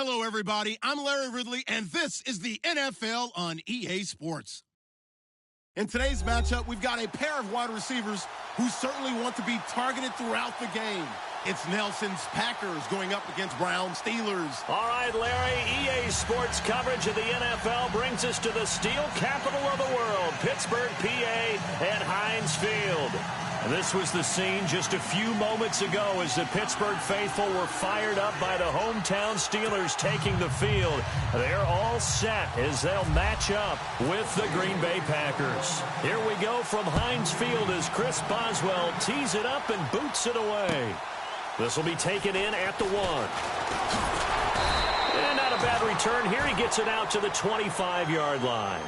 Hello, everybody. I'm Larry Ridley, and this is the NFL on EA Sports. In today's matchup, we've got a pair of wide receivers who certainly want to be targeted throughout the game. It's Nelson's Packers going up against Brown Steelers. All right, Larry, EA Sports coverage of the NFL brings us to the steel capital of the world, Pittsburgh, PA, at Heinz Field. This was the scene just a few moments ago as the Pittsburgh faithful were fired up by the hometown Steelers taking the field. They're all set as they'll match up with the Green Bay Packers. Here we go from Heinz Field as Chris Boswell tees it up and boots it away. This will be taken in at the 1. And not a bad return here. He gets it out to the 25-yard line.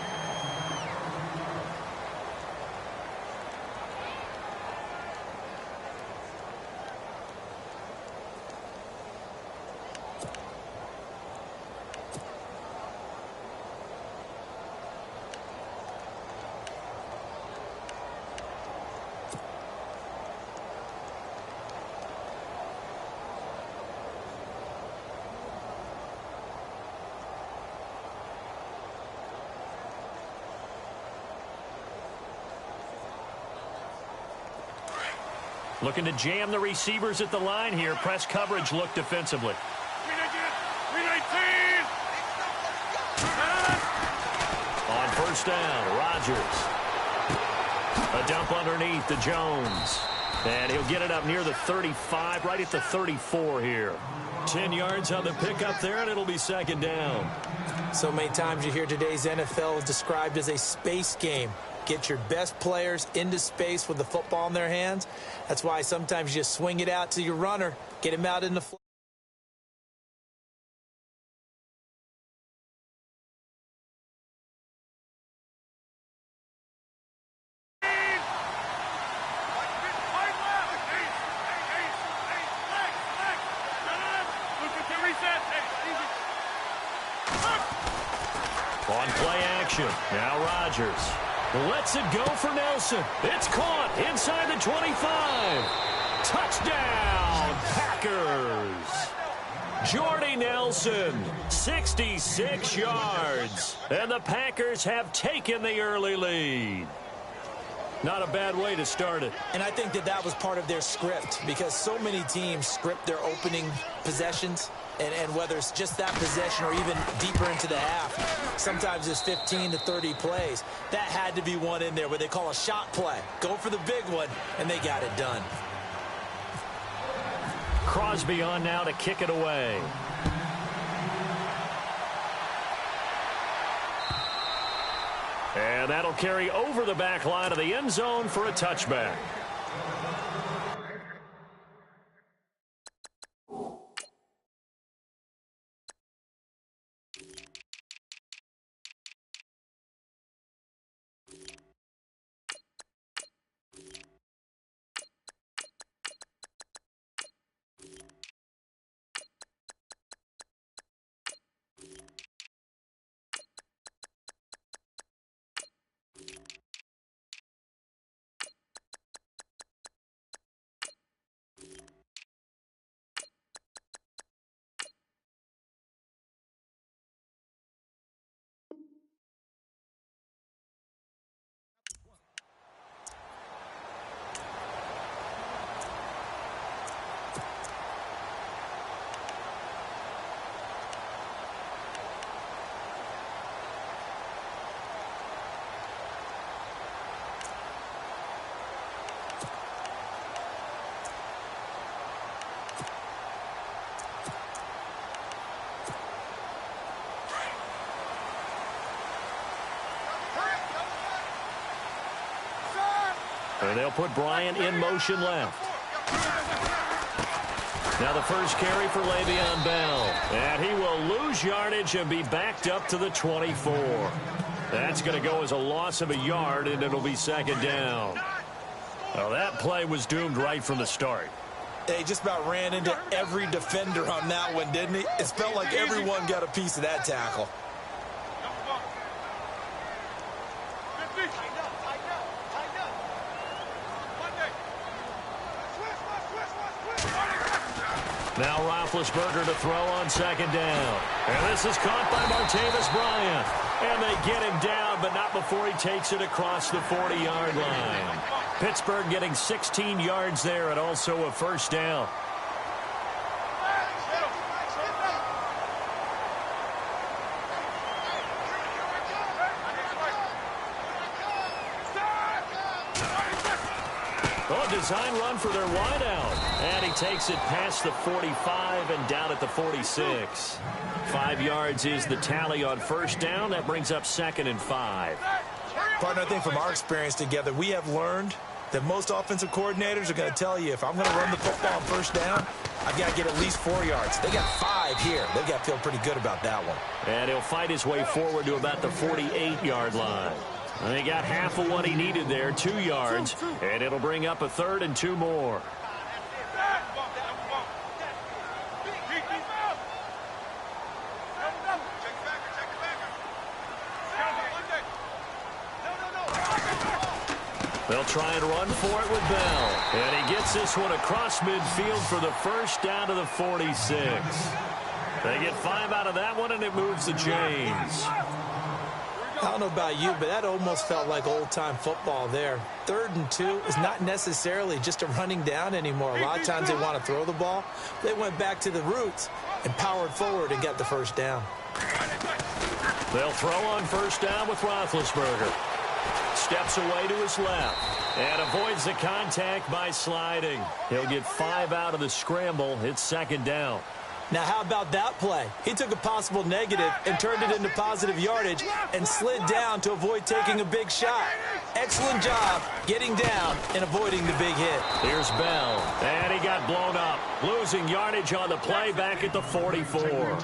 Looking to jam the receivers at the line here. Press coverage look defensively. On first down, Rodgers. A dump underneath to Jones. And he'll get it up near the 35, right at the 34 here. 10 yards on the pickup there, and it'll be second down. So many times you hear today's NFL described as a space game. Get your best players into space with the football in their hands. That's why sometimes you just swing it out to your runner, get him out in the floor. On play action, now Rodgers. Lets it go for Nelson. It's caught inside the 25. Touchdown, Packers. Jordy Nelson, 66 yards. And the Packers have taken the early lead. Not a bad way to start it. And I think that was part of their script because so many teams script their opening possessions. And whether it's just that possession or even deeper into the half, sometimes it's 15 to 30 plays. That had to be one in there where they call a shot play. Go for the big one, and they got it done. Crosby on now to kick it away. And that'll carry over the back line of the end zone for a touchback. And they'll put Bryant in motion left. Now the first carry for Le'Veon Bell. And he will lose yardage and be backed up to the 24. That's going to go as a loss of a yard, and it'll be second down. Well, that play was doomed right from the start. He just about ran into every defender on that one, didn't he? It felt like everyone got a piece of that tackle. Now Roethlisberger to throw on second down. And this is caught by Martavis Bryant. And they get him down, but not before he takes it across the 40-yard line. Pittsburgh getting 16 yards there and also a first down. Design run for their wideout. And he takes it past the 45 and down at the 46. 5 yards is the tally on first down. That brings up 2nd and 5. Partner, I think from our experience together, we have learned that most offensive coordinators are going to tell you, if I'm going to run the football on first down, I've got to get at least 4 yards. They got 5 here. They've got to feel pretty good about that one. And he'll fight his way forward to about the 48-yard line. And he got half of what he needed there, 2 yards, and it'll bring up a 3rd and 2 more. They'll try and run for it with Bell. And he gets this one across midfield for the first down to the 46. They get 5 out of that one, and it moves the chains. I don't know about you, but that almost felt like old-time football there. 3rd and 2 is not necessarily just a running down anymore. A lot of times they want to throw the ball. They went back to the roots and powered forward and got the first down. They'll throw on first down with Roethlisberger. Steps away to his left and avoids the contact by sliding. He'll get 5 out of the scramble. It's 2nd down. Now, how about that play? He took a possible negative and turned it into positive yardage and slid down to avoid taking a big shot. Excellent job getting down and avoiding the big hit. Here's Bell, and he got blown up, losing yardage on the play back at the 44.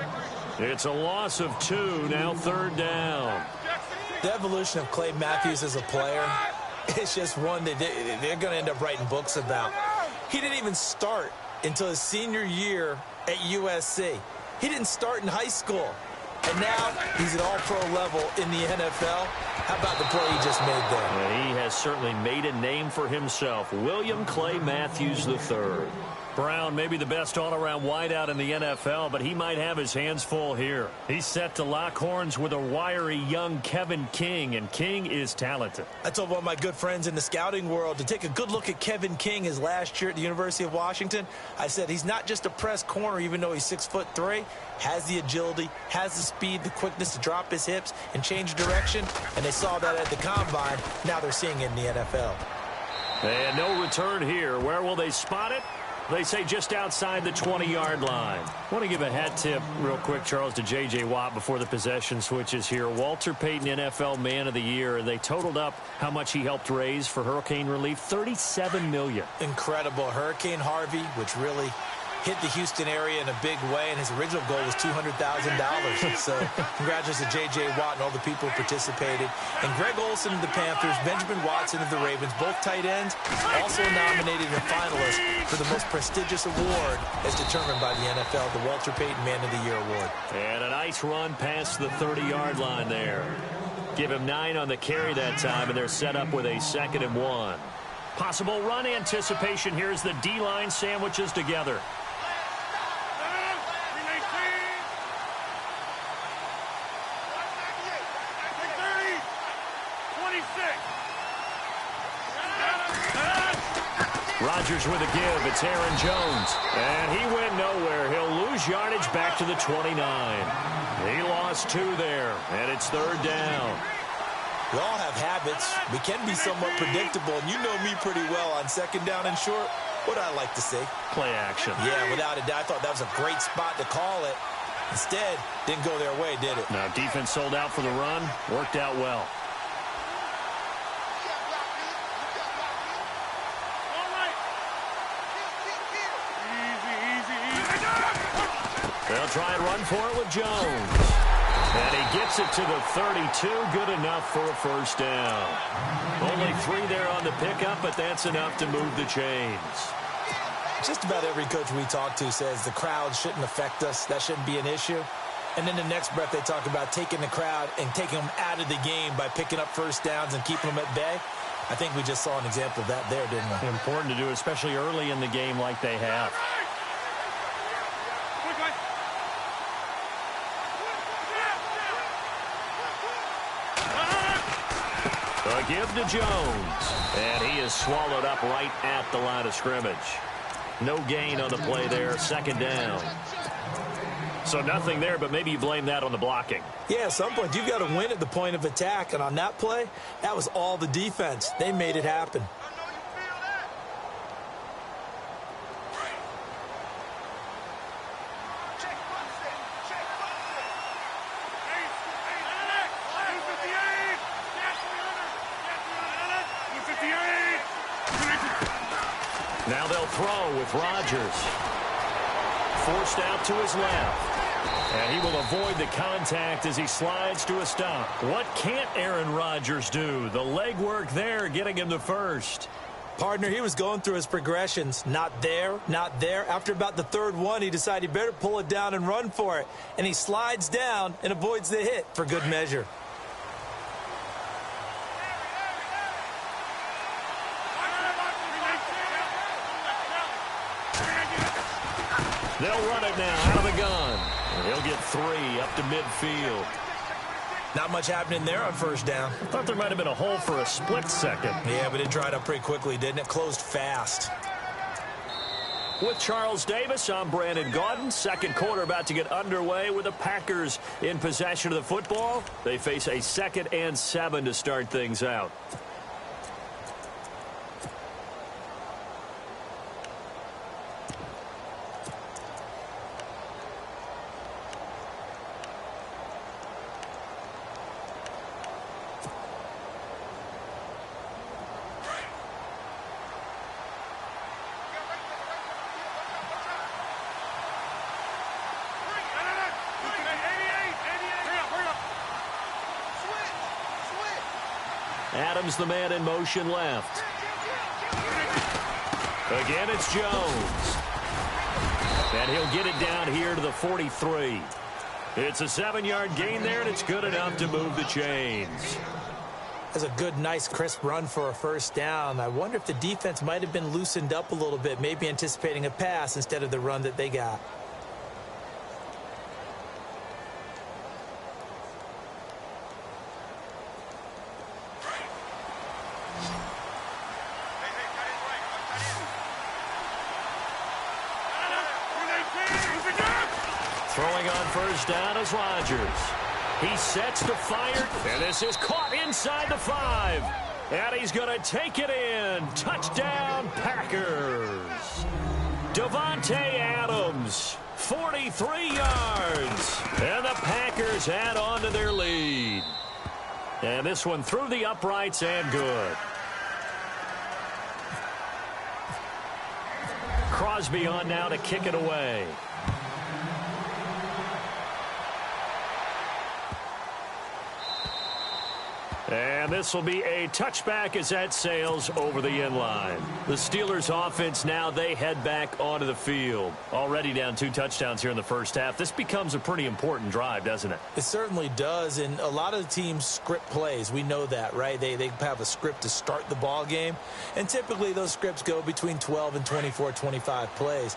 It's a loss of 2, now 3rd down. The evolution of Clay Matthews as a player, it's just one that they're going to end up writing books about. He didn't even start until his senior year at USC. He didn't start in high school. And now he's at all-pro level in the NFL. How about the play he just made there? Well, he has certainly made a name for himself. William Clay Matthews III. Brown may be the best all-around wideout in the NFL, but he might have his hands full here. He's set to lock horns with a wiry young Kevin King, and King is talented. I told one of my good friends in the scouting world to take a good look at Kevin King his last year at the University of Washington. I said he's not just a press corner, even though he's 6'3", has the agility, has the speed, the quickness to drop his hips and change direction, and they saw that at the Combine. Now they're seeing it in the NFL. And no return here. Where will they spot it? They say just outside the 20-yard line. I want to give a hat tip real quick, Charles, to J.J. Watt before the possession switches here. Walter Payton, NFL Man of the Year. They totaled up how much he helped raise for hurricane relief, $37 million. Incredible. Hurricane Harvey, which really hit the Houston area in a big way, and his original goal was $200,000. So congratulations to J.J. Watt and all the people who participated. And Greg Olsen of the Panthers, Benjamin Watson of the Ravens, both tight ends, also nominated and finalists for the most prestigious award as determined by the NFL, the Walter Payton Man of the Year Award. And a nice run past the 30-yard line there. Give him 9 on the carry that time, and they're set up with a 2nd and 1. Possible run anticipation. Here's the D-line sandwiches together. Rodgers with a give. It's Aaron Jones. And he went nowhere. He'll lose yardage back to the 29. He lost 2 there, and it's 3rd down. We all have habits. We can be somewhat predictable, and you know me pretty well on 2nd down and short. What I like to see? Play action. Yeah, without a doubt. I thought that was a great spot to call it. Instead, didn't go their way, did it? Now, defense sold out for the run. Worked out well. They'll try and run for it with Jones. And he gets it to the 32. Good enough for a first down. Only 3 there on the pickup, but that's enough to move the chains. Just about every coach we talk to says the crowd shouldn't affect us. That shouldn't be an issue. And then the next breath they talk about taking the crowd and taking them out of the game by picking up first downs and keeping them at bay. I think we just saw an example of that there, didn't we? Important to do, especially early in the game like they have. give to Jones. And he is swallowed up right at the line of scrimmage. No gain on the play there, second down. So nothing there, but maybe you blame that on the blocking. Yeah, at some point, you've got to win at the point of attack. And on that play, that was all the defense. They made it happen. Now they'll throw with Rodgers. Forced out to his left. And he will avoid the contact as he slides to a stop. What can't Aaron Rodgers do? The legwork there getting him the first. Partner, he was going through his progressions. Not there, not there. After about the third one, he decided he better pull it down and run for it. And he slides down and avoids the hit for good measure. They'll run it now out of the gun. And he'll get 3 up to midfield. Not much happening there on first down. I thought there might have been a hole for a split second. Yeah, but it dried up pretty quickly, didn't it? Closed fast. With Charles Davis, I'm Brandon Gaudin. Second quarter about to get underway with the Packers in possession of the football. They face a 2nd and 7 to start things out. Adams, the man in motion left. Again, it's Jones. And he'll get it down here to the 43. It's a 7-yard gain there, and it's good enough to move the chains. That's a good, nice, crisp run for a first down. I wonder if the defense might have been loosened up a little bit, maybe anticipating a pass instead of the run that they got. Throwing on first down is Rodgers. He sets to fire, and this is caught inside the 5. And he's going to take it in. Touchdown, Packers. Davante Adams, 43 yards. And the Packers add on to their lead. And this one through the uprights and good. Crosby on now to kick it away. And this will be a touchback as that sails over the end line. The Steelers offense now, they head back onto the field. Already down 2 touchdowns here in the first half. This becomes a pretty important drive, doesn't it? It certainly does, and a lot of the teams script plays. We know that, right? They have a script to start the ball game, and typically those scripts go between 12 and 24, 25 plays.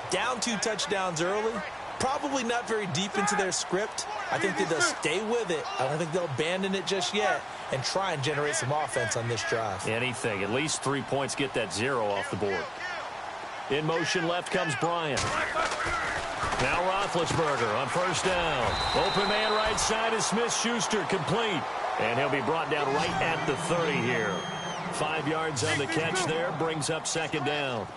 Down 2 touchdowns early, probably not very deep into their script. I think that they'll stay with it. I don't think they'll abandon it just yet and try and generate some offense on this drive. Anything. At least 3 points, get that 0 off the board. In motion left comes Bryant. Now Roethlisberger on first down. Open man right side is Smith-Schuster, complete. And he'll be brought down right at the 30 here. 5 yards on the catch there, brings up second down.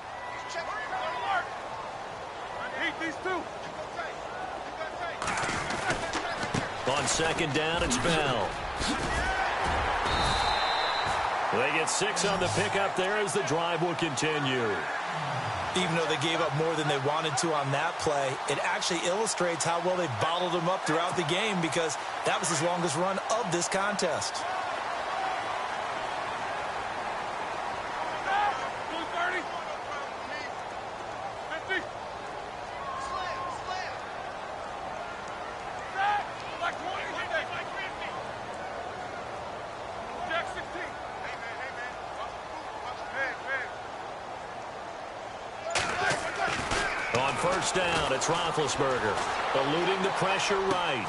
On second down, it's Bell. They get 6 on the pickup there as the drive will continue. Even though they gave up more than they wanted to on that play, it actually illustrates how well they bottled them up throughout the game because that was his longest run of this contest. First down, it's Roethlisberger. Eluding the pressure right.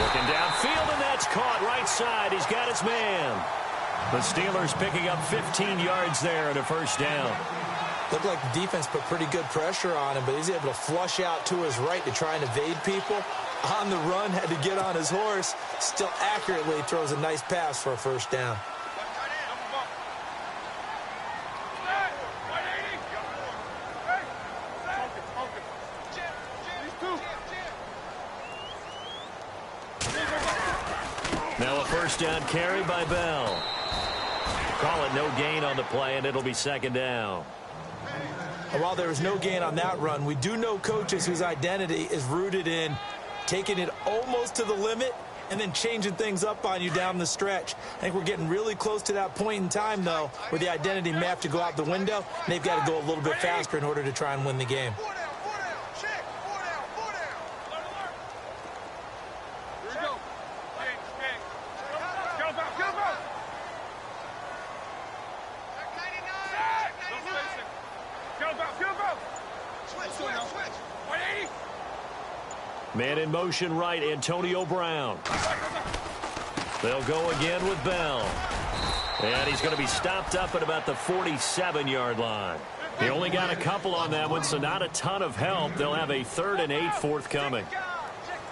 Looking downfield, and that's caught right side. He's got his man. The Steelers picking up 15 yards there and a first down. Looked like the defense put pretty good pressure on him, but he's able to flush out to his right to try and evade people. On the run, had to get on his horse. Still accurately throws a nice pass for a first down. Now a first down carry by Bell. Call it no gain on the play, and it'll be second down. And while there was no gain on that run, we do know coaches whose identity is rooted in taking it almost to the limit and then changing things up on you down the stretch. I think we're getting really close to that point in time, though, where the identity may have to go out the window, and they've got to go a little bit faster in order to try and win the game. Man in motion right, Antonio Brown. They'll go again with Bell. And he's going to be stopped up at about the 47-yard line. He only got a couple on that one, so not a ton of help. They'll have a 3rd and 8 forthcoming.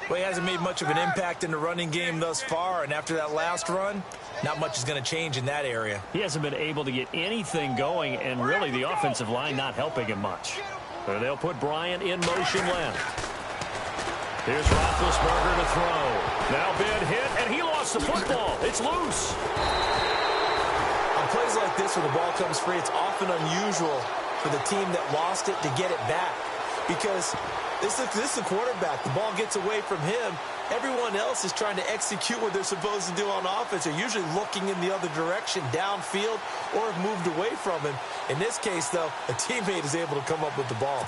Well, he hasn't made much of an impact in the running game thus far, and after that last run, not much is going to change in that area. He hasn't been able to get anything going, and really the offensive line not helping him much. So they'll put Bryant in motion left. Here's Roethlisberger to throw. Now Ben hit, and he lost the football. It's loose. On plays like this where the ball comes free, it's often unusual for the team that lost it to get it back. Because this is the quarterback. The ball gets away from him. Everyone else is trying to execute what they're supposed to do on offense. They're usually looking in the other direction, downfield, or have moved away from him. In this case, though, a teammate is able to come up with the ball.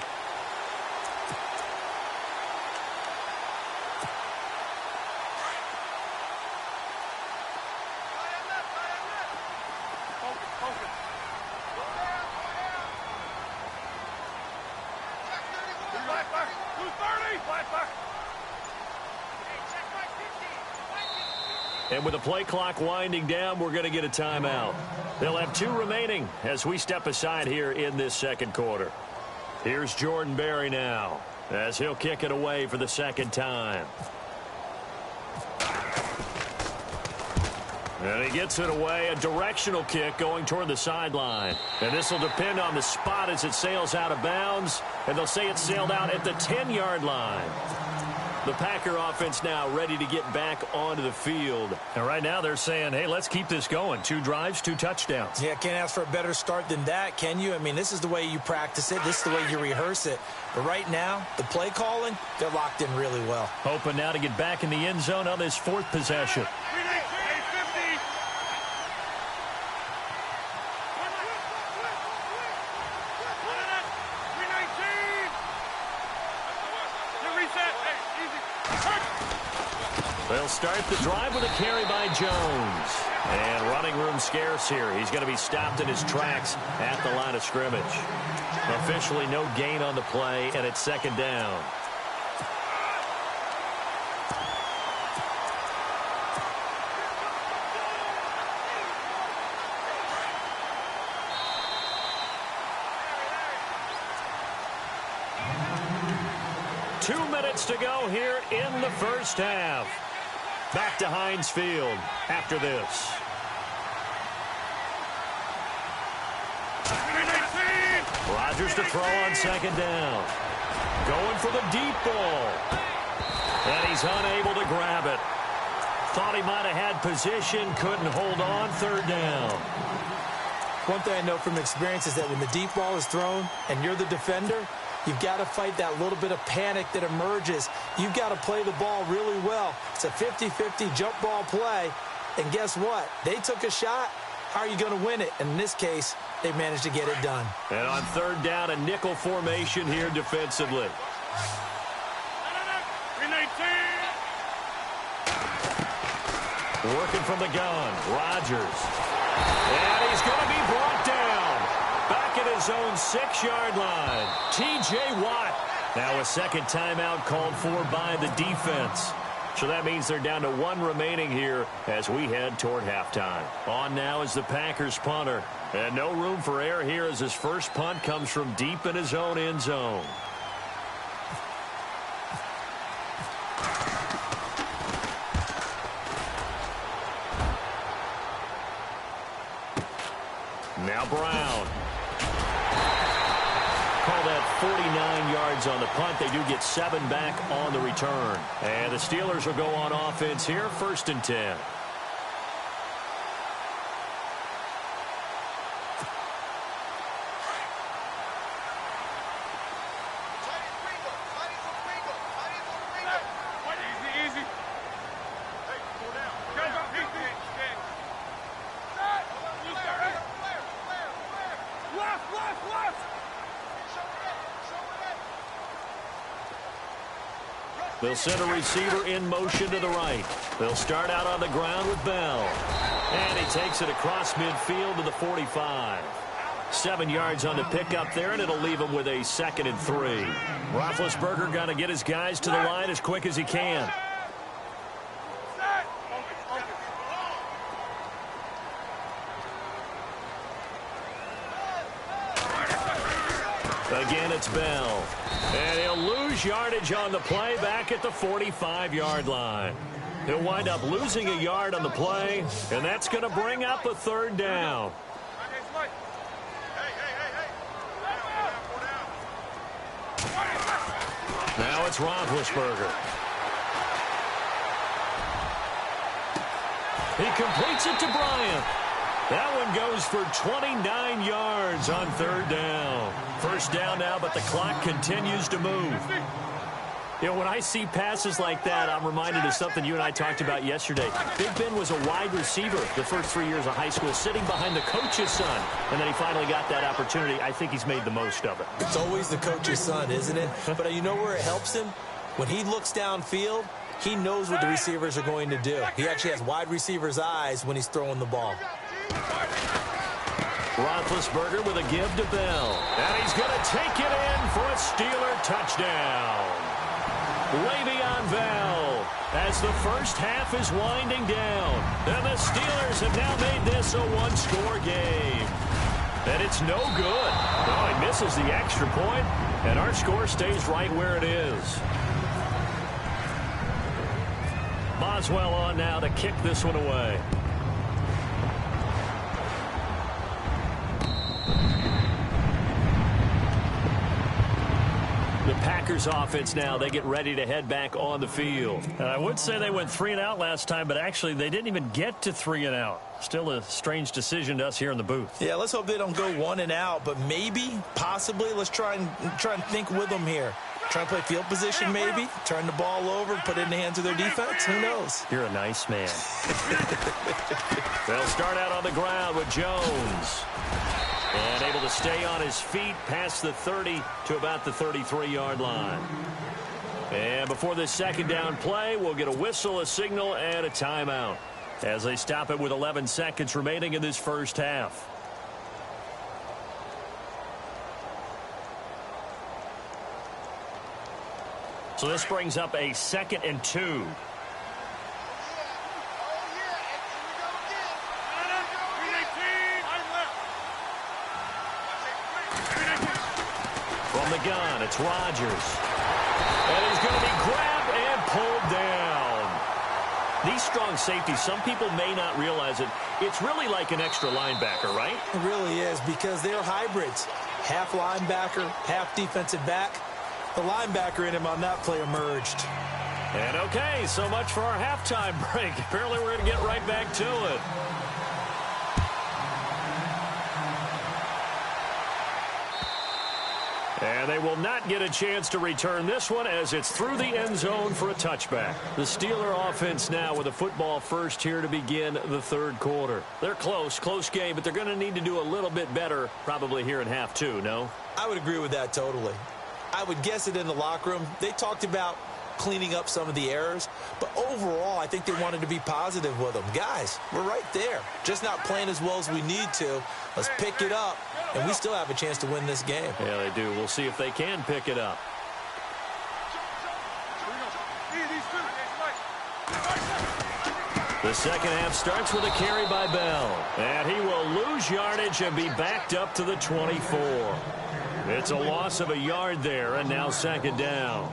And with the play clock winding down, we're going to get a timeout. They'll have 2 remaining as we step aside here in this second quarter. Here's Jordan Berry now as he'll kick it away for the second time. And he gets it away, a directional kick going toward the sideline. And this will depend on the spot as it sails out of bounds. And they'll say it sailed out at the 10-yard line. The Packer offense now ready to get back onto the field. And right now they're saying, hey, let's keep this going. 2 drives, 2 touchdowns. Yeah, can't ask for a better start than that, can you? I mean, this is the way you practice it. This is the way you rehearse it. But right now, the play calling, they're locked in really well. Hoping now to get back in the end zone on this 4th possession. They'll start the drive with a carry by Jones. And running room scarce here. He's going to be stopped in his tracks at the line of scrimmage. Officially no gain on the play, and it's second down. Two minutes to go here in the first half. Back to Heinz Field after this. Rodgers to throw on second down. Going for the deep ball. And he's unable to grab it. Thought he might have had position, couldn't hold on, third down. One thing I know from experience is that when the deep ball is thrown and you're the defender, you've got to fight that little bit of panic that emerges. You've got to play the ball really well. It's a 50-50 jump ball play. And guess what? They took a shot. How are you going to win it? And in this case, they managed to get it done. And on third down, a nickel formation here defensively. Working from the gun, Rodgers. And he's going to be brought down. Back at his own 6-yard line. T.J. Watt. Now a second timeout called for by the defense. So that means they're down to 1 remaining here as we head toward halftime. On now is the Packers punter. And no room for error here as his first punt comes from deep in his own end zone. Now Brown. Call that 49 yards on the punt. They do get 7 back on the return. And the Steelers will go on offense here, 1st and 10. They'll send a receiver in motion to the right. They'll start out on the ground with Bell. And he takes it across midfield to the 45. 7 yards on the pickup there, and it'll leave him with a 2nd and 3. Roethlisberger got to get his guys to the line as quick as he can. Again, it's Bell. And he'll lose yardage on the play back at the 45-yard line. He'll wind up losing a yard on the play, and that's going to bring up a 3rd down. Now it's Roethlisberger. He completes it to Bryant. That one goes for 29 yards on 3rd down. 1st down now, but the clock continues to move. You know, when I see passes like that, I'm reminded of something you and I talked about yesterday. Big Ben was a wide receiver the first 3 years of high school, sitting behind the coach's son. And then he finally got that opportunity. I think he's made the most of it. It's always the coach's son, isn't it? But you know where it helps him? When he looks downfield, he knows what the receivers are going to do. He actually has wide receivers' eyes when he's throwing the ball. Roethlisberger with a give to Bell. And he's going to take it in for a Steeler touchdown. Le'Veon Bell as the first half is winding down. And the Steelers have now made this a 1-score game. And it's no good. Oh, he misses the extra point, and our score stays right where it is. Boswell on now to kick this one away. The Packers offense now, they get ready to head back on the field. And I would say they went 3 and out last time, but actually they didn't even get to 3 and out. Still a strange decision to us here in the booth. Yeah, let's hope they don't go 1 and out, but maybe, possibly, let's try and think with them here. Try and play field position maybe, turn the ball over, put it in the hands of their defense. Who knows? You're a nice man. They'll start out on the ground with Jones. And able to stay on his feet past the 30 to about the 33-yard line. And before this 2nd down play, we'll get a whistle, a signal, and a timeout as they stop it with 11 seconds remaining in this first half. So this brings up a 2nd and 2. From the gun, it's Rodgers. And he's going to be grabbed and pulled down. These strong safeties, some people may not realize it. It's really like an extra linebacker, right? It really is, because they're hybrids. Half linebacker, half defensive back. The linebacker in him on that play emerged. And okay, so much for our halftime break. Apparently we're going to get right back to it. And they will not get a chance to return this one as it's through the end zone for a touchback. The Steeler offense now with a football first here to begin the 3rd quarter. They're close game, but they're going to need to do a little bit better probably here in half 2, no? I would agree with that totally. I would guess it in the locker room. They talked about cleaning up some of the errors, but overall, I think they wanted to be positive with them. Guys, we're right there. Just not playing as well as we need to. Let's pick it up, and we still have a chance to win this game. Yeah, they do. We'll see if they can pick it up. The second half starts with a carry by Bell. And he will lose yardage and be backed up to the 24. It's a loss of a yard there, and now second down.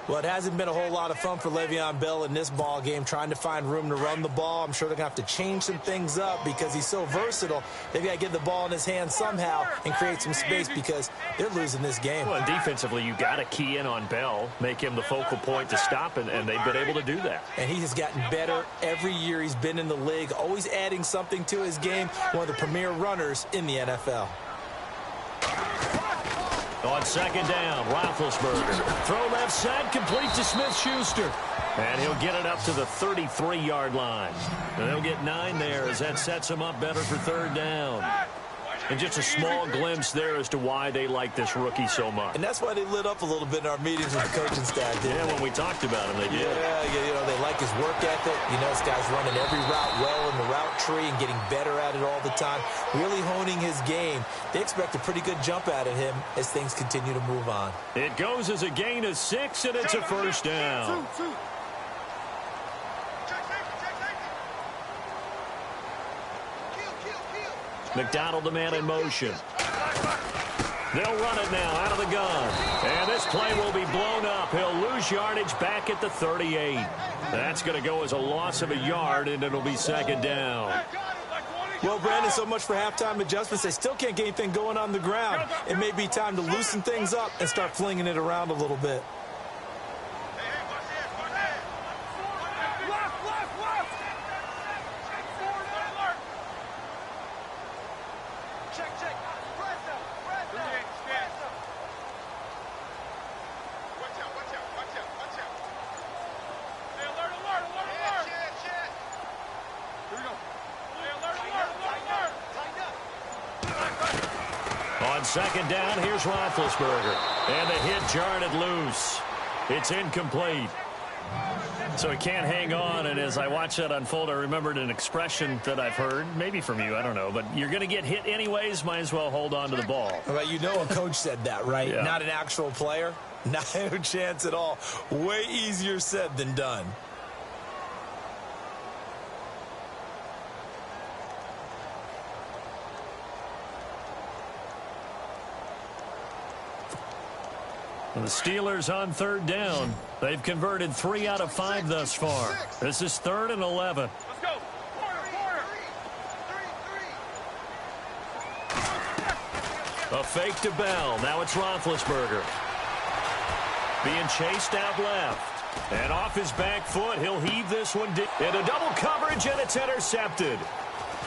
Well, it hasn't been a whole lot of fun for Le'Veon Bell in this ball game, trying to find room to run the ball. I'm sure they're going to have to change some things up because he's so versatile. They've got to get the ball in his hands somehow and create some space because they're losing this game. Well, and defensively, you got to key in on Bell, make him the focal point to stop, and they've been able to do that. And he has gotten better every year he's been in the league, always adding something to his game, one of the premier runners in the NFL. On second down, Roethlisberger. Throw left side, complete to Smith-Schuster. And he'll get it up to the 33-yard line. And they'll get 9 there as that sets him up better for third down. And just a small glimpse there as to why they like this rookie so much. And that's why they lit up a little bit in our meetings with the coaching staff, didn't they? When we talked about him, they did. Yeah, you know, they like his work ethic. You know, this guy's running every route well in the route tree and getting better at it all the time, really honing his game. They expect a pretty good jump out of him as things continue to move on. It goes as a gain of 6, and it's a first down. McDonald, the man in motion. They'll run it now out of the gun. And this play will be blown up. He'll lose yardage back at the 38. That's going to go as a loss of a yard, and it'll be second down. Well, Brandon, so much for halftime adjustments. They still can't get anything going on the ground. It may be time to loosen things up and start flinging it around a little bit. Second down, here's Roethlisberger. And the hit jarred it loose. It's incomplete. So he can't hang on, and as I watched that unfold, I remembered an expression that I've heard, maybe from you, I don't know, but you're going to get hit anyways, might as well hold on to the ball. Well, you know a coach said that, right? Yeah. Not an actual player. Not a chance at all. Way easier said than done. The Steelers on third down. They've converted 3 out of 5 thus far. This is 3rd and 11. Let's go. Corner. A fake to Bell. Now it's Roethlisberger. Being chased out left. And off his back foot, he'll heave this one deep. Into double coverage, and it's intercepted.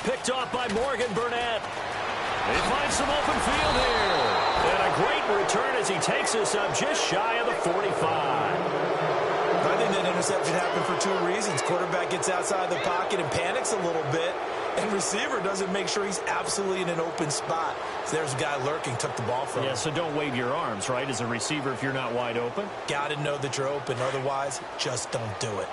Picked off by Morgan Burnett. They find some open field here. And a great return as he takes us up just shy of the 45. I think that interception happened for 2 reasons. Quarterback gets outside the pocket and panics a little bit. And receiver doesn't make sure he's absolutely in an open spot. So there's a guy lurking, took the ball from him. Yeah, so don't wave your arms, right, as a receiver if you're not wide open. Got to know that you're open. Otherwise, just don't do it.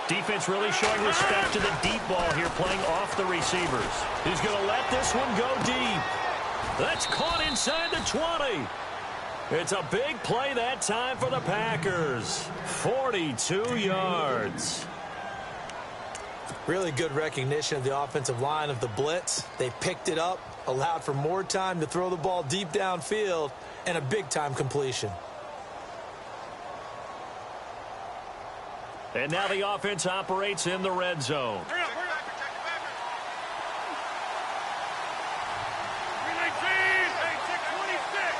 Defense really showing respect to the deep ball here, playing off the receivers. He's going to let this one go deep. That's caught inside the 20. It's a big play that time for the Packers. 42 yards. Really good recognition of the offensive line of the blitz. They picked it up, allowed for more time to throw the ball deep downfield, and a big-time completion. And now the offense operates in the red zone. Hurry up. 319. Hey, 626.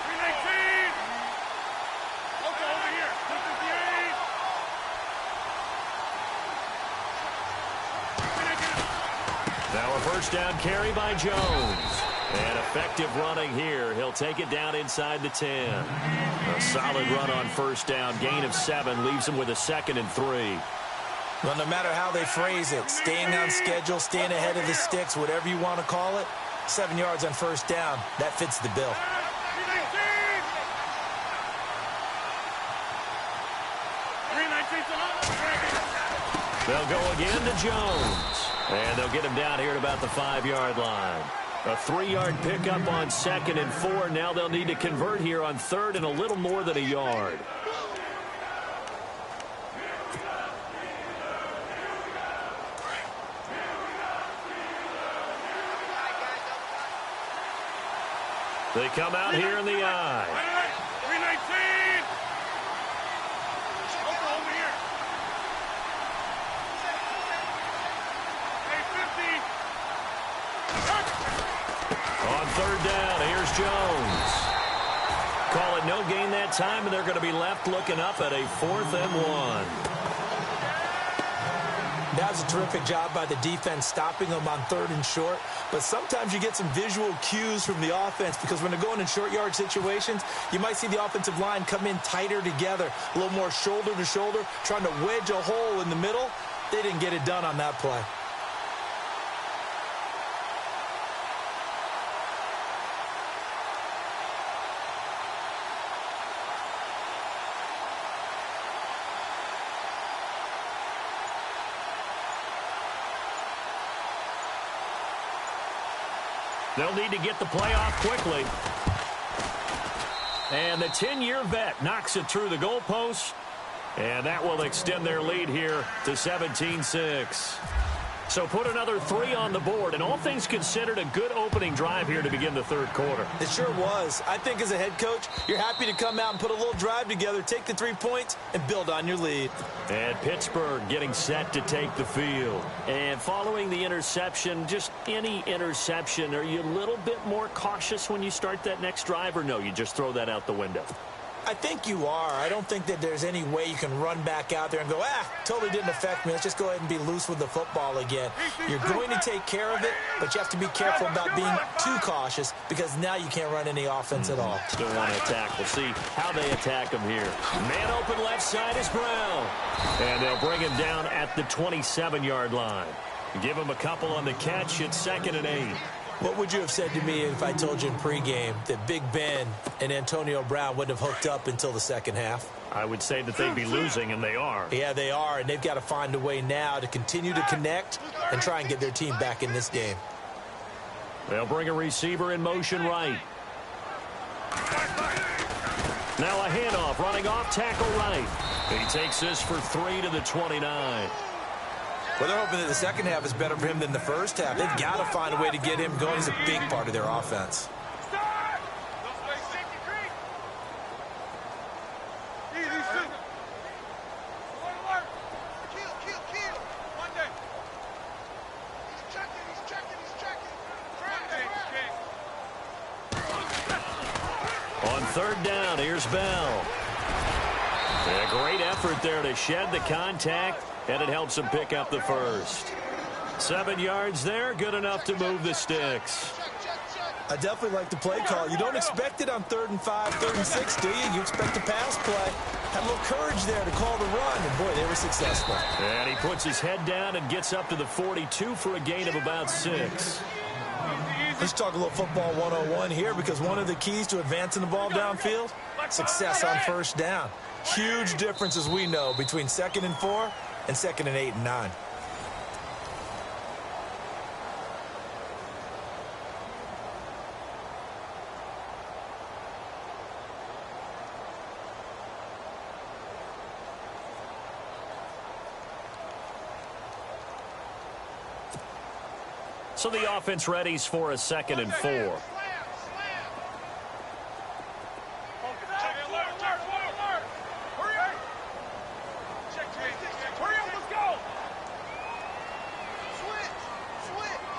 319. Loco over here. 258. Now a first down carry by Jones. And effective running here. He'll take it down inside the 10. A solid run on first down. Gain of 7 leaves him with a 2nd and 3. Well, no matter how they phrase it, staying on schedule, staying ahead of the sticks, whatever you want to call it, 7 yards on first down, that fits the bill. 319. They'll go again to Jones. And they'll get him down here at about the 5-yard line. A 3-yard pickup on 2nd and 4. Now they'll need to convert here on 3rd and a little more than a yard. They come out here in the I. 319. Over here. 850. On 3rd down, here's Jones. Call it no gain that time, and they're going to be left looking up at a 4th and 1. That was a terrific job by the defense stopping them on 3rd and short. But sometimes you get some visual cues from the offense because when they're going in short yard situations, you might see the offensive line come in tighter together, a little more shoulder to shoulder, trying to wedge a hole in the middle. They didn't get it done on that play. They'll need to get the play off quickly. And the 10-year vet knocks it through the goalpost. And that will extend their lead here to 17-6. So put another 3 on the board. And all things considered, a good opening drive here to begin the 3rd quarter. It sure was. I think as a head coach, you're happy to come out and put a little drive together, take the 3 points, and build on your lead. And Pittsburgh getting set to take the field. And following the interception, just any interception, are you a little bit more cautious when you start that next drive, or no, you just throw that out the window? I think you are. I don't think that there's any way you can run back out there and go, totally didn't affect me. Let's just go ahead and be loose with the football again. You're going to take care of it, but you have to be careful about being too cautious because now you can't run any offense at all. Still want to attack. We'll see how they attack him here. Man open left side is Brown. And they'll bring him down at the 27-yard line. Give him a couple on the catch. It's 2nd and 8. What would you have said to me if I told you in pregame that Big Ben and Antonio Brown wouldn't have hooked up until the second half? I would say that they'd be losing, and they are. Yeah, they are, and they've got to find a way now to continue to connect and try and get their team back in this game. They'll bring a receiver in motion right. Now a handoff, running off tackle right. He takes this for 3 to the 29. Well, they're hoping that the second half is better for him than the first half. They've got to find a way to get him going. He's a big part of their offense. On 3rd down, here's Bell. A great effort there to shed the contact, and it helps him pick up the first. 7 yards there, good enough to move the sticks. I definitely like the play call. You don't expect it on 3rd and 5, 3rd and 6, do you? You expect a pass play. Had a little courage there to call the run, and boy, they were successful. And he puts his head down and gets up to the 42 for a gain of about 6. Let's talk a little football 101 here, because one of the keys to advancing the ball downfield, success on 1st down. Huge difference, as we know, between 2nd and 4 and 2nd and 8 and 9. So the offense readies for a 2nd and 4.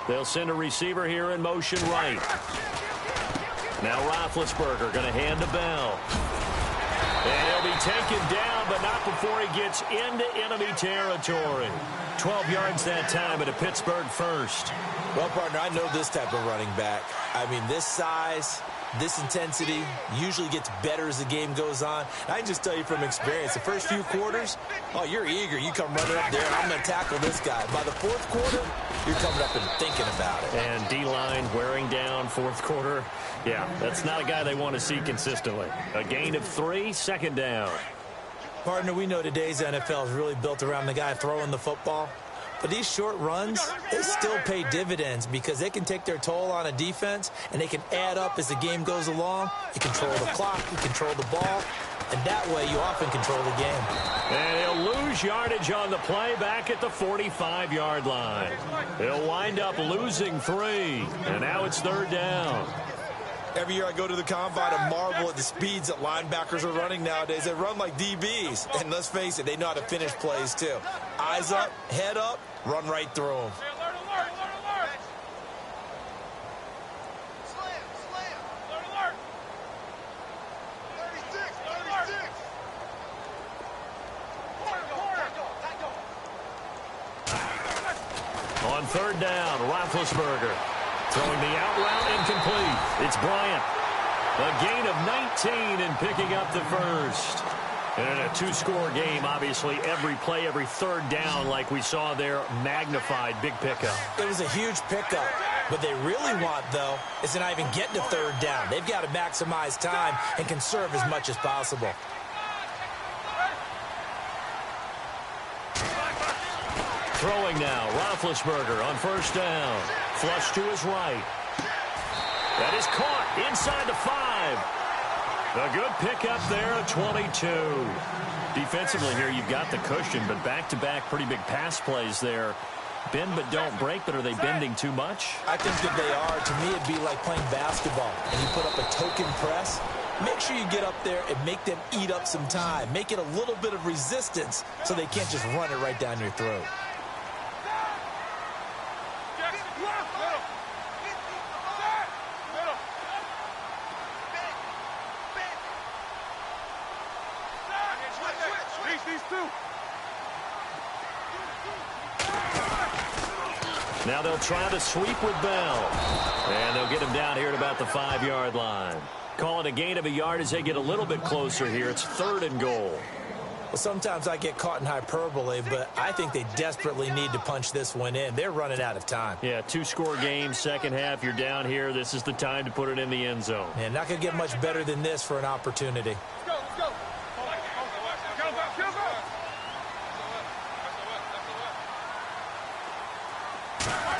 They'll send a receiver here in motion right. Now Roethlisberger going to hand to Bell. And he'll be taken down, but not before he gets into enemy territory. 12 yards that time at a Pittsburgh first. Well, partner, I know this type of running back. I mean, this size, this intensity usually gets better as the game goes on. I can just tell you from experience, the first few quarters, oh, you're eager. You come running up there, and I'm going to tackle this guy. By the 4th quarter, you're coming up and thinking about it. And D-line wearing down 4th quarter. Yeah, that's not a guy they want to see consistently. A gain of 3, 2nd down. Partner, we know today's NFL is really built around the guy throwing the football. But these short runs, they still pay dividends because they can take their toll on a defense, and they can add up as the game goes along. You control the clock, you control the ball, and that way you often control the game. And he'll lose yardage on the play back at the 45-yard line. He'll wind up losing 3, and now it's 3rd down. Every year I go to the combine and marvel at the speeds that linebackers are running nowadays. They run like DBs. And let's face it, they know how to finish plays too. Eyes up, head up, run right through them. On 3rd down, Roethlisberger. Throwing the out route incomplete. It's Bryant. A gain of 19 and picking up the first. And in a 2-score game, obviously, every play, every 3rd down, like we saw there, magnified. Big pickup. It was a huge pickup. What they really want, though, is to not even get to 3rd down. They've got to maximize time and conserve as much as possible. Throwing now, Roethlisberger on 1st down. Flush to his right. That is caught inside the 5. A good pickup there at 22. Defensively here, you've got the cushion, but back-to-back pretty big pass plays there. Bend but don't break, but are they bending too much? I think that they are. To me, it'd be like playing basketball, and you put up a token press. Make sure you get up there and make them eat up some time. Make it a little bit of resistance so they can't just run it right down your throat. Now they'll try to sweep with Bell. And they'll get him down here at about the 5-yard line. Call it a gain of a yard as they get a little bit closer here. It's 3rd and goal. Well, sometimes I get caught in hyperbole, but I think they desperately need to punch this one in. They're running out of time. Yeah, 2-score game, second half, you're down here. This is the time to put it in the end zone. Man, not going to get much better than this for an opportunity. Let's go.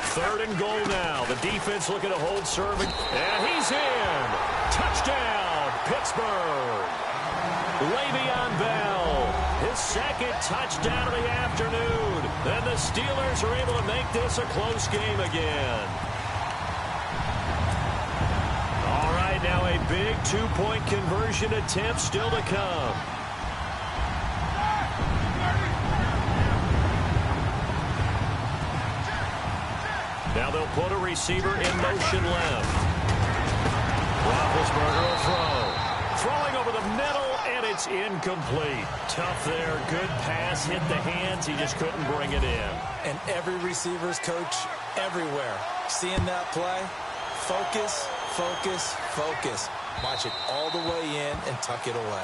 3rd and goal now. The defense looking to hold serving. And he's in. Touchdown, Pittsburgh. Le'Veon Bell, his 2nd touchdown of the afternoon. And the Steelers are able to make this a close game again. All right, now a big 2-point conversion attempt still to come. Now they'll put a receiver in motion left. Roethlisberger will throw. Throwing over the middle, and it's incomplete. Tough there. Good pass. Hit the hands. He just couldn't bring it in. And every receiver's coach everywhere. Seeing that play, focus, focus, focus. Watch it all the way in and tuck it away.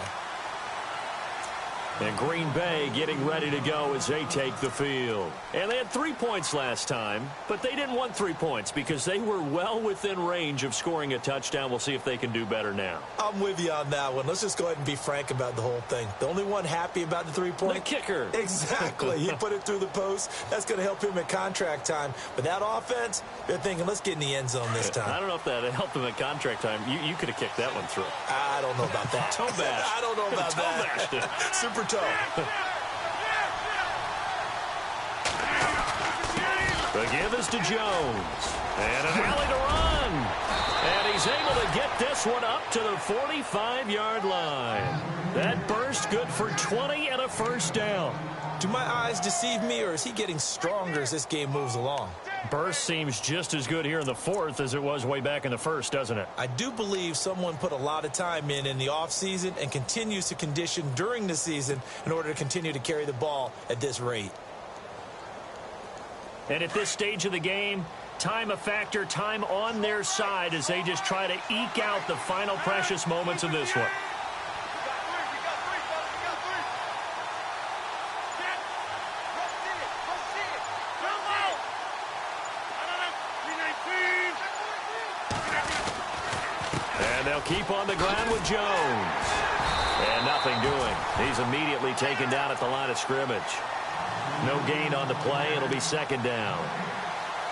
And Green Bay getting ready to go as they take the field. And they had 3 points last time, but they didn't want 3 points because they were well within range of scoring a touchdown. We'll see if they can do better now. I'm with you on that one. Let's just go ahead and be frank about the whole thing. The only one happy about the 3-point? The kicker. Exactly. He put it through the post. That's going to help him at contract time. But that offense, they're thinking, let's get in the end zone this time. I don't know if that helped him at contract time. You could have kicked that one through. I don't know about that. Toe bash. I don't know about that. Super toe. The give is to Jones. And an alley to run. And he's able to get this one up to the 45-yard line. That burst good for 20 and a 1st down. Do my eyes deceive me, or is he getting stronger as this game moves along? Burst seems just as good here in the 4th as it was way back in the 1st, doesn't it? I do believe someone put a lot of time in the offseason and continues to condition during the season in order to continue to carry the ball at this rate. And at this stage of the game, time a factor, time on their side as they just try to eke out the final precious moments of this one. And they'll keep on the ground with Jones. And nothing doing. He's immediately taken down at the line of scrimmage. No gain on the play. It'll be second down.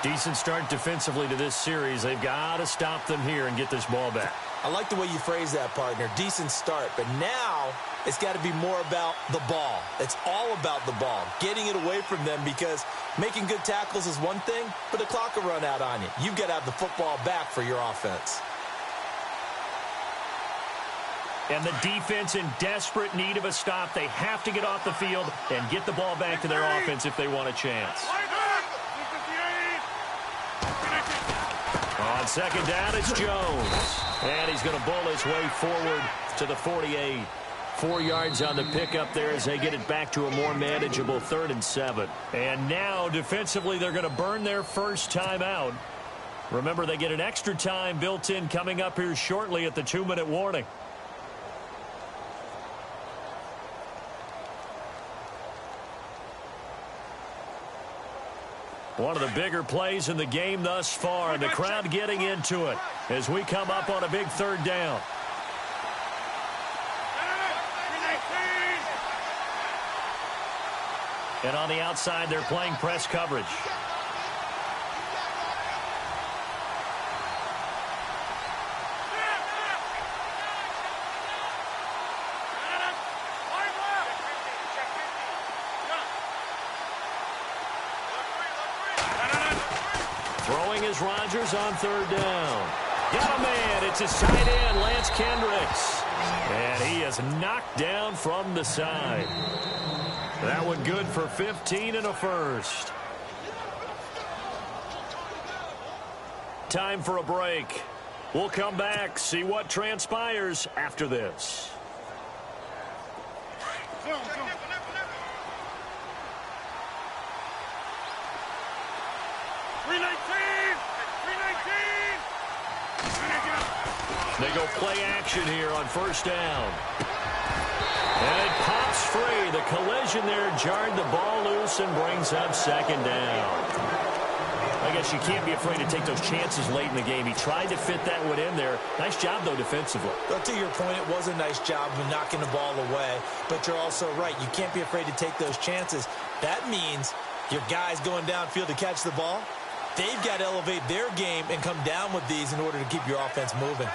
Decent start defensively to this series. They've got to stop them here and get this ball back. I like the way you phrase that, partner. Decent start. But now it's got to be more about the ball. It's all about the ball. Getting it away from them, because making good tackles is one thing, but the clock will run out on you. You've got to have the football back for your offense. And the defense in desperate need of a stop. They have to get off the field and get the ball back to their offense if they want a chance. On second down, it's Jones. And he's going to bull his way forward to the 48. 4 yards on the pickup there as they get it back to a more manageable 3rd and 7. And now, defensively, they're going to burn their first timeout. Remember, they get an extra time built in coming up here shortly at the 2-minute warning. One of the bigger plays in the game thus far. The crowd getting into it as we come up on a big 3rd down. And on the outside, they're playing press coverage. Throwing is Rodgers on 3rd down. Got a man. It's his tight end, Lance Kendricks. And he is knocked down from the side. That one good for 15 and a first. Time for a break. We'll come back, see what transpires after this. They go play action here on 1st down. And it pops free. The collision there jarred the ball loose and brings up 2nd down. I guess you can't be afraid to take those chances late in the game. He tried to fit that one in there. Nice job, though, defensively. Well, to your point, it was a nice job of knocking the ball away. But you're also right. You can't be afraid to take those chances. That means your guys going downfield to catch the ball, they've got to elevate their game and come down with these in order to keep your offense moving.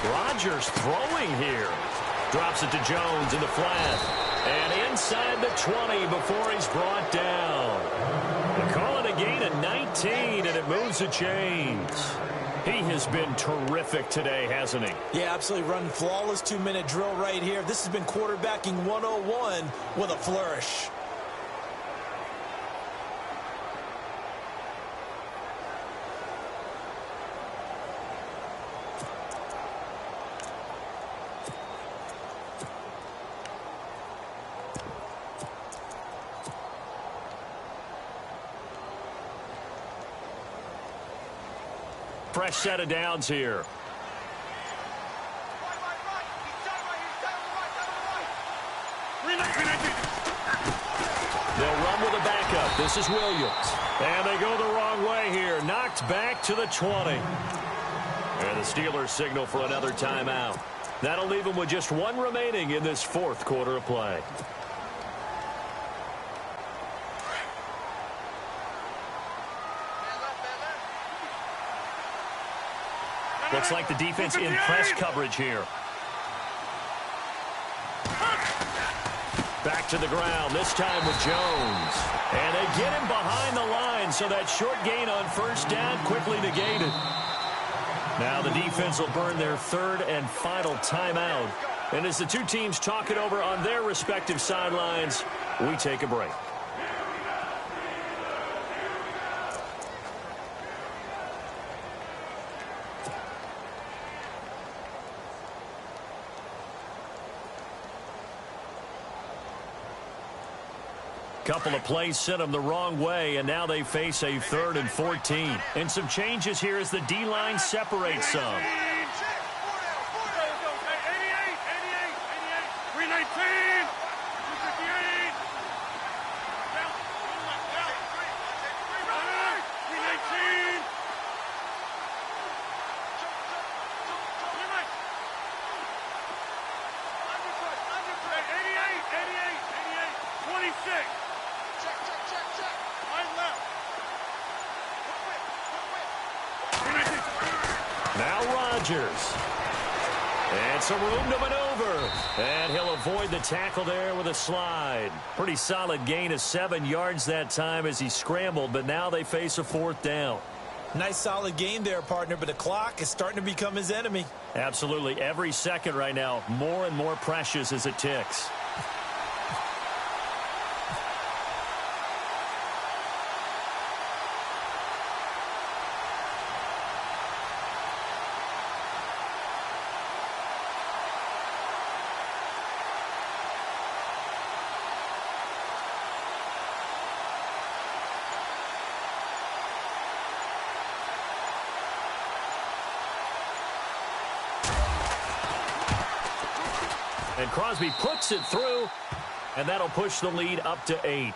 Rodgers throwing here. Drops it to Jones in the flat. And inside the 20 before he's brought down. They call it a gain of 19, and it moves the chains. He has been terrific today, hasn't he? Yeah, absolutely. Running flawless 2-minute drill right here. This has been quarterbacking 101 with a flourish. Fresh set of downs here. They'll run with a backup. This is Williams. And they go the wrong way here. Knocked back to the 20. And the Steelers signal for another timeout. That'll leave them with just 1 remaining in this 4th quarter of play. Looks like the defense in press coverage here. Back to the ground, this time with Jones. And they get him behind the line, so that short gain on 1st down quickly negated. Now the defense will burn their 3rd and final timeout. And as the two teams talk it over on their respective sidelines, we take a break. Couple of plays sent them the wrong way, and now they face a 3rd and 14. And some changes here as the D-line separates some. 319. Rodgers. And some room to maneuver. And he'll avoid the tackle there with a slide. Pretty solid gain of 7 yards that time as he scrambled, but now they face a 4th down. Nice solid gain there, partner, but the clock is starting to become his enemy. Absolutely. Every second right now, more and more precious as it ticks. And Crosby puts it through, and that'll push the lead up to 8.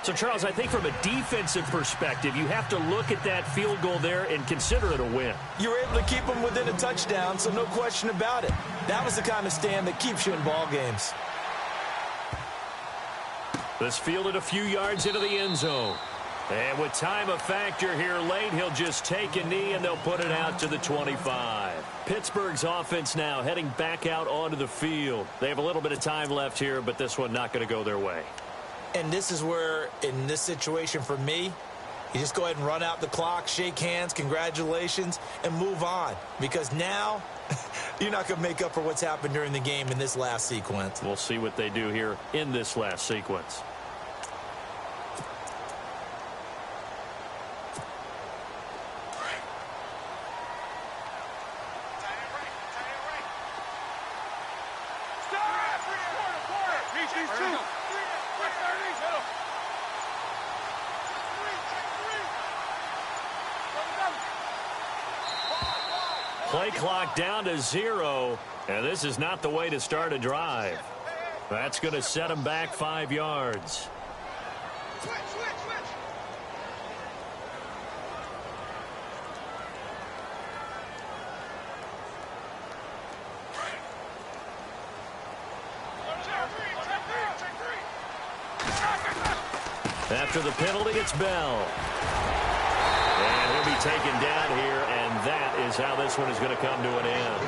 So, Charles, I think from a defensive perspective, you have to look at that field goal there and consider it a win. You were able to keep them within a touchdown, so no question about it. That was the kind of stand that keeps you in ball games. This fielded a few yards into the end zone. And with time a factor here late, he'll just take a knee and they'll put it out to the 25. Pittsburgh's offense now heading back out onto the field. They have a little bit of time left here, but this one not going to go their way. And this is where, in this situation for me, you just go ahead and run out the clock, shake hands, congratulations, and move on. Because now, you're not going to make up for what's happened during the game in this last sequence. We'll see what they do here in this last sequence. Play clock down to 0, and this is not the way to start a drive. That's going to set him back 5 yards. After the penalty, it's Bell. And he'll be taken down here, and that is how this one is going to come to an end.